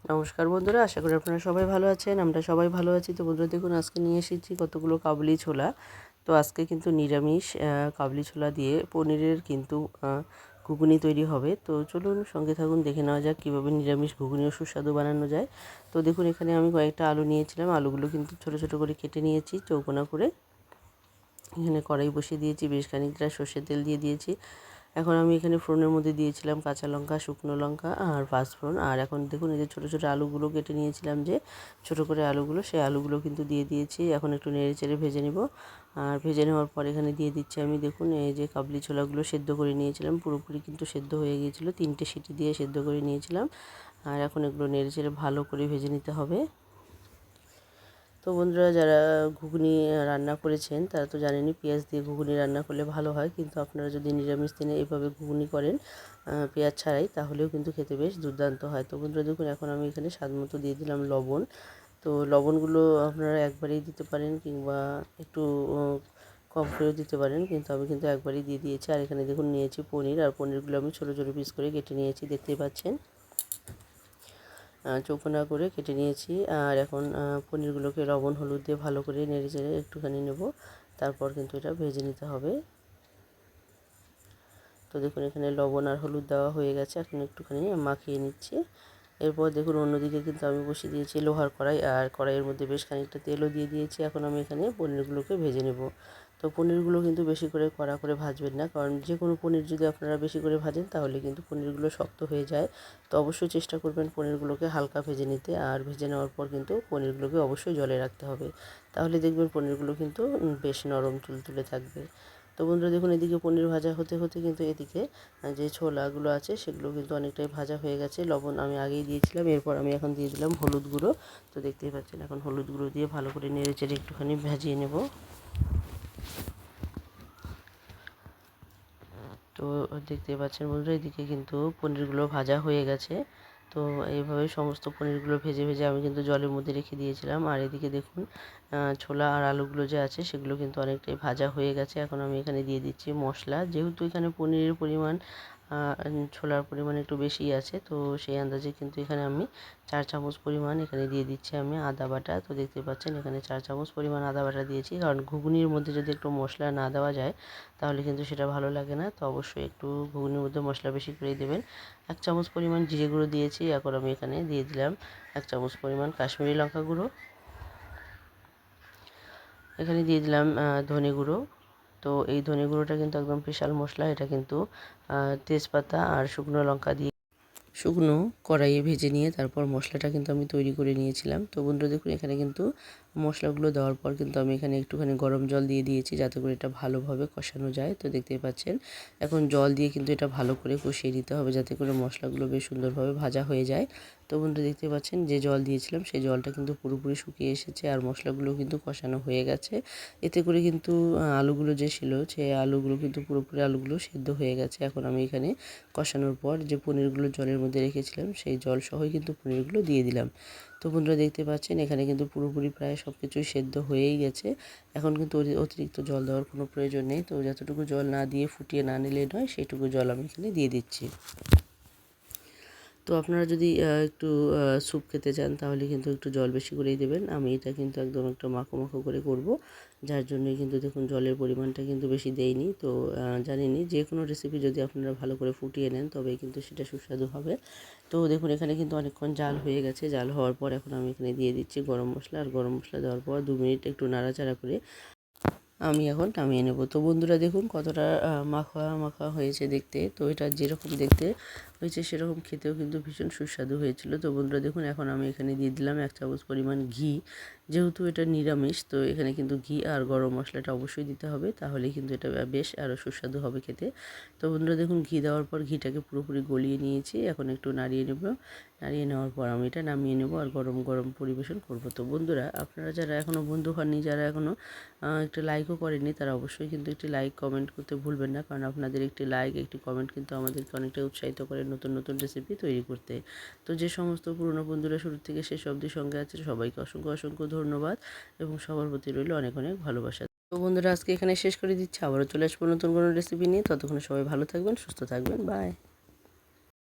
নমস্কার বন্ধুরা, আশা করি আপনারা সবাই ভালো আছেন। আমরা সবাই ভালো আছি। তো বন্ধুরা দেখুন, আজকে নিয়ে এসেছি কতগুলো কাবলি ছোলা। তো আজকে কিন্তু নিরামিষ কাবলি ছোলা দিয়ে পনিরের কিন্তু ঘুগনি তৈরি হবে। তো চলুন সঙ্গে থাকুন, দেখে নেওয়া যাক কীভাবে নিরামিষ ঘুগনিও সুস্বাদু বানানো যায়। তো দেখুন, এখানে আমি কয়েকটা আলু নিয়েছিলাম। আলুগুলো কিন্তু ছোটো ছোটো করে কেটে নিয়েছি চৌকোনা করে। এখানে কড়াই বসিয়ে দিয়েছি, বেশ খানিকটা সর্ষের তেল দিয়ে দিয়েছি। এখন আমি এখানে ফোড়নের মধ্যে দিয়েছিলাম কাঁচা লঙ্কা, শুকনো লঙ্কা আর পাঁচফোড়ন। আর এখন দেখুন, এই যে ছোটো ছোটো আলুগুলো কেটে নিয়েছিলাম, যে ছোটো করে আলুগুলো, সেই আলুগুলো কিন্তু দিয়ে দিয়েছি। এখন একটু নেড়ে চেড়ে ভেজে নেব। আর ভেজে নেওয়ার পর এখানে দিয়ে দিচ্ছি আমি, দেখুন এই যে কাবলি ছোলাগুলো সেদ্ধ করে নিয়েছিলাম, পুরোপুরি কিন্তু সেদ্ধ হয়ে গিয়েছিলো, 3টে সিটি দিয়ে সেদ্ধ করে নিয়েছিলাম। আর এখন এগুলো নেড়ে চেড়ে ভালো করে ভেজে নিতে হবে। তো বন্ধুরা, যারা ঘুগনি রান্না করেছেন তারা তো জানেনই পেঁয়াজ দিয়ে ঘুগনি রান্না করলে ভালো হয়, কিন্তু আপনারা যদি নিরামিষ দিনে এভাবে ঘুগনি করেন পেঁয়াজ ছাড়াই, তাহলেও কিন্তু খেতে বেশ দুর্দান্ত হয়। তো বন্ধুরা দেখুন, এখন আমি এখানে স্বাদ মতো দিয়ে দিলাম লবণ। তো লবণগুলো আপনারা একবারেই দিতে পারেন, কিংবা একটু কম করেও দিতে পারেন, কিন্তু আমি কিন্তু একবারেই দিয়ে দিয়েছি। আর এখানে দেখুন নিয়েছি পনির, আর পনিরগুলো আমি ছোটো ছোটো পিস করে কেটে নিয়েছি, দেখতেই পাচ্ছেন, চৌকোনা করে কেটে নিয়েছি। আর এখন পনিরগুলোকে লবণ হলুদ দিয়ে ভালো করে নেড়ে চেড়ে একটুখানি নেব, তারপর কিন্তু এটা ভেজে নিতে হবে। তো দেখুন, এখানে লবণ আর হলুদ দেওয়া হয়ে গেছে, এখন একটুখানি মাখিয়ে নিচ্ছি। এরপর দেখুন, অন্যদিকে কিন্তু আমি বসিয়ে দিয়েছি লোহার কড়াই, আর কড়াইয়ের মধ্যে বেশ খানিকটা তেলও দিয়ে দিয়েছি। এখন আমি এখানে পনিরগুলোকে ভেজে নেব। তো পনিরগুলো কিন্তু বেশি করে কড়া করে ভাজবেন না, কারণ যে কোনো পনির যদি আপনারা বেশি করে ভাজেন তাহলে কিন্তু পনিরগুলো শক্ত হয়ে যায়। তো অবশ্যই চেষ্টা করবেন পনিরগুলোকে হালকা ভেজে নিতে। আর ভেজে নেওয়ার পর কিন্তু পনিরগুলোকে অবশ্যই জলে রাখতে হবে, তাহলে দেখবেন পনিরগুলো কিন্তু বেশ নরম তুলতুলে থাকবে। তো বন্ধুরা দেখুন, এদিকে পনির ভাজা হতে হতে কিন্তু এদিকে যে ছোলাগুলো আছে সেগুলো কিন্তু অনেকটাই ভাজা হয়ে গেছে। লবণ আমি আগেই দিয়েছিলাম, এরপর আমি এখন দিয়ে দিলাম হলুদ গুঁড়ো। তো দেখতেই পাচ্ছেন, এখন হলুদ গুঁড়ো দিয়ে ভালো করে নেড়ে চেড়ে একটুখানি ভাজিয়ে নেব। তো দেখতেই পাচ্ছেন বন্ধুরা, এদিকে কিন্তু পনিরগুলো ভাজা হয়ে গেছে। তো এইভাবে সমস্ত পনিরগুলো ভেজে ভেজে আমি কিন্তু জলের মধ্যে রেখে দিয়েছিলাম। আর এদিকে দেখুন, ছোলা আর আলুগুলো যে আছে সেগুলো কিন্তু অনেকটাই ভাজা হয়ে গেছে। এখন আমি এখানে দিয়ে দিচ্ছি মশলা। যেহেতু এখানে পনিরের পরিমাণ ছোলার পরিমাণ একটু বেশি আছে, তো সেই আন্দাজে কিন্তু এখানে আমি 4 চামচ পরিমাণ এখানে দিয়ে দিচ্ছি আমি আদা বাটা। তো দেখতে পাচ্ছেন, এখানে 4 চামচ পরিমাণ আদা বাটা দিয়েছি, কারণ ঘুগনির মধ্যে যদি একটু মশলা না দেওয়া যায় তাহলে কিন্তু সেটা ভালো লাগে না। তো অবশ্যই একটু ঘুগনির মধ্যে মশলা বেশি করেই দেবেন। 1 চামচ পরিমাণ জিরে গুঁড়ো দিয়েছি। এখন আমি এখানে দিয়ে দিলাম 1 চামচ পরিমাণ কাশ্মীরি লঙ্কা গুঁড়ো। এখানে দিয়ে দিলাম ধনে গুঁড়ো। তো এই ধনে গুঁড়োটা কিন্তু একদম স্পেশাল মশলা, এটা কিন্তু তেজপাতা আর শুকনো লঙ্কা দিয়ে শুকনো কড়াইয়ে ভেজে নিয়ে তারপর মশলাটা কিন্তু আমি তৈরি করে নিয়েছিলাম। তো বন্ধুরা দেখুন, এখানে কিন্তু মশলাগুলো দেওয়ার পর কিন্তু আমি এখানে একটুখানি গরম জল দিয়ে দিয়েছি, যাতে করে এটা ভালোভাবে কষানো যায়। তো দেখতেই পাচ্ছেন, এখন জল দিয়ে কিন্তু এটা ভালো করে কষিয়ে নিতে হবে, যাতে করে মশলাগুলো বেশ সুন্দরভাবে ভাজা হয়ে যায়। তো বন্ধুরা দেখতে পাচ্ছেন, যে জল দিয়েছিলাম সেই জলটা কিন্তু পুরোপুরি শুকিয়ে এসেছে, আর মশলাগুলো কিন্তু কষানো হয়ে গেছে। এতে করে কিন্তু আলুগুলো যে ছিল, সেই আলুগুলো কিন্তু পুরোপুরি আলুগুলো সেদ্ধ হয়ে গেছে। এখন আমি এখানে কষানোর পর যে পনিরগুলো জলের মধ্যে রেখেছিলাম সেই জল সহই কিন্তু পনিরগুলো দিয়ে দিলাম। তো বন্ধুরা দেখতে পাচ্ছেন, এখানে কিন্তু পুরোপুরি প্রায় সব কিছুই সেদ্ধ হয়েই গেছে। এখন কিন্তু অতিরিক্ত জল দেওয়ার কোনো প্রয়োজন নেই। তো যতটুকু জল না দিয়ে ফুটিয়ে না নিলে নয়, সেইটুকু জল আমি এখানে দিয়ে দিচ্ছি। তো আপনারা যদি একটু স্যুপ খেতে চান তাহলে কিন্তু একটু জল বেশি করেই দেবেন। আমি এটা কিন্তু একদম একটু মাখো মাখো করে করব, যার জন্যই কিন্তু দেখুন জলের পরিমাণটা কিন্তু বেশি দেইনি। তো জানেনই, যে কোনো রেসিপি যদি আপনারা ভালো করে ফুটিয়ে নেন তবেই কিন্তু সেটা সুস্বাদু হবে। তো দেখুন, এখানে কিন্তু অনেকক্ষণ জাল হয়ে গেছে। জাল হওয়ার পর এখন আমি এখানে দিয়ে দিচ্ছি গরম মশলা। আর গরম মশলা দেওয়ার পর 2 মিনিট একটু নাড়াচাড়া করে আমি এখন নামিয়ে নেব। তো বন্ধুরা দেখুন, কতটা মাখা মাখা হয়েছে দেখতে। তো এটা যেরকম দেখতে হয়েছে সেরকম খেতেও কিন্তু ভীষণ সুস্বাদু হয়েছিল। তো বন্ধুরা দেখুন, এখন আমি এখানে দিয়ে দিলাম 1 চামচ পরিমাণ ঘি। যেহেতু এটা নিরামিষ, তো এখানে কিন্তু ঘি আর গরম মশলাটা অবশ্যই দিতে হবে, তাহলে কিন্তু এটা বেশ আরও সুস্বাদু হবে খেতে। তো বন্ধুরা দেখুন, ঘি দেওয়ার পর ঘিটাকে পুরোপুরি গলিয়ে নিয়েছি। এখন একটু নাড়িয়ে নেব। নাড়িয়ে নেওয়ার পর আমি এটা নামিয়ে নেব আর গরম গরম পরিবেশন করব। তো বন্ধুরা, আপনারা যারা এখনও বন্ধু হননি, যারা এখনও একটু লাইকও করেননি, তারা অবশ্যই কিন্তু একটি লাইক কমেন্ট করতে ভুলবেন না, কারণ আপনাদের একটি লাইক একটি কমেন্ট কিন্তু আমাদেরকে অনেকটা উৎসাহিত করে নতুন নতুন রেসিপি তৈরি করতে। তো যে সমস্ত পুরনো বন্ধুরা শুরু থেকে শেষ অবধি সঙ্গে আছে, সবাইকে অসংখ্য অসংখ্য ধন্যবাদ, এবং সবার প্রতি রইল অনেক অনেক ভালোবাসা। তো বন্ধুরা, আজকে এখানে শেষ করে দিচ্ছি। আবারও চলে আসবো নতুন কোনো রেসিপি নিয়ে। ততক্ষণে সবাই ভালো থাকবেন, সুস্থ থাকবেন। বাই।